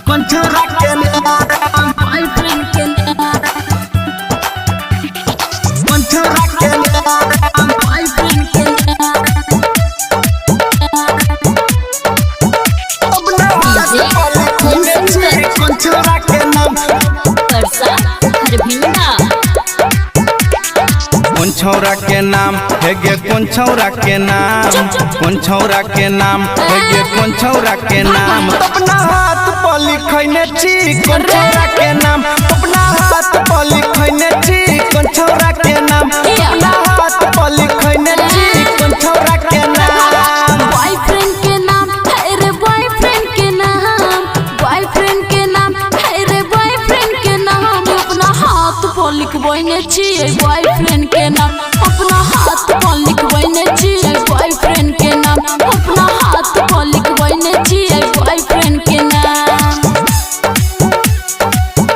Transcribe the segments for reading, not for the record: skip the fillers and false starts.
पंचरा के नाम बॉयफ्रेंड के नाम पंचरा के नाम बॉयफ्रेंड के नाम अब ना पंचरा के नाम परसा हरभिंडा पंचौरा के नाम है गे पंचौरा के नाम पंचौरा के नाम है गे पंचौरा के नाम अपना हाथ पर लिखने छी पंचरा के नाम अपना हाथ पर लिखने छी पंचरा के नाम अपना हाथ पर लिखने छी पंचरा के नाम बॉयफ्रेंड के नाम है रे बॉयफ्रेंड के नाम बॉयफ्रेंड के नाम है रे बॉयफ्रेंड के नाम अपना हाथ पर लिखबैने छियै बॉयफ्रेंड के नाम अपना हाथ पर लिखबैने छियै बॉयफ्रेंड के नाम अपना हाथ पर लिखबैने छियै बॉयफ्रेंड के नाम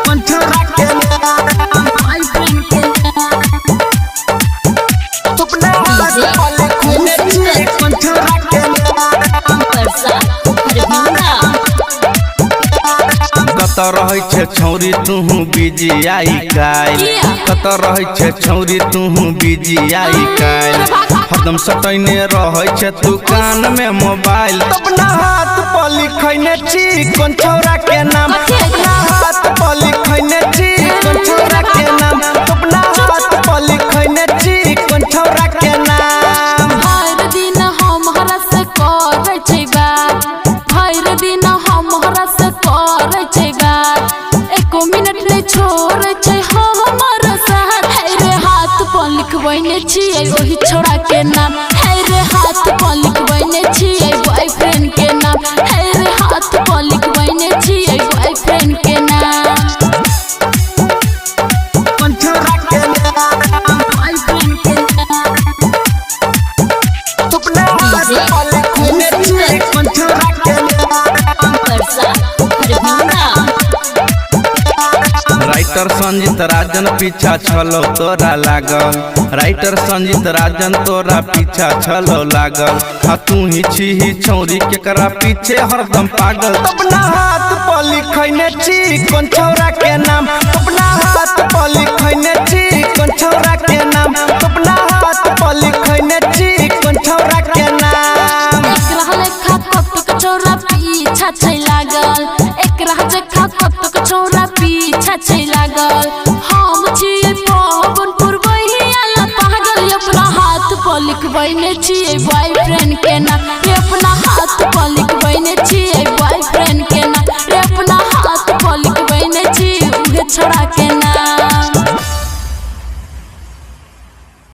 पंचरा के नाम बॉयफ्रेंड के नाम अपना हाथ पर लिखने छी पंचरा के नाम परसा हरभिंडा कत रहे छे छौरी तुहू बिजी आई काल कत रहे छे छौरी तुहू बिजी आई काल हरदम सटैने रहे छे तू कान में मोबाइल अपना हाथ पर लिखने छी पंचरा के नाम अपना हाथ पर लिखने छी पंचरा के नाम अपना हाथ पर लिखने छी पंचरा के नाम हर दिन हमरा से करे छै बात हर दिन हमरा से करे छै बात एको मिनट नहीं छोड़े छै हमर साथ है रे हाथ पर लिखबैने छियै ओही छोड़ा के नाम है रे हाथ पर लिखबैने छियै बॉयफ्रेंड के नाम है रे हाथ पर लिखबैने छियै बॉयफ्रेंड के नाम पंचरा के नाम बॉयफ्रेंड के नाम अपना हाथ पर लिखने छी पंचरा के नाम परसा हरभिंडा राइटर संजीत राजन पीछा छलो तोरा लागल राइटर संजीत राजन तोरा पीछा छलो लागल हाँ तू ही छी ही छौरी केकरा पीछे हरदम पागल अपना हाथ पर लिखने छी पंचरा के नाम अपना हाथ पर लिखने छी पंचरा के नाम अपना हाथ पर लिखने छी पंचरा के नाम एकरा लेखा कतक छोरा पीछा छै लागल एकरा जेखा कतक छोरा पीछा छै लागल हम छियै पवन पुरवैया पागल अपना हाथ पर लिखबैने छियै बॉयफ्रेंड के नाम अपना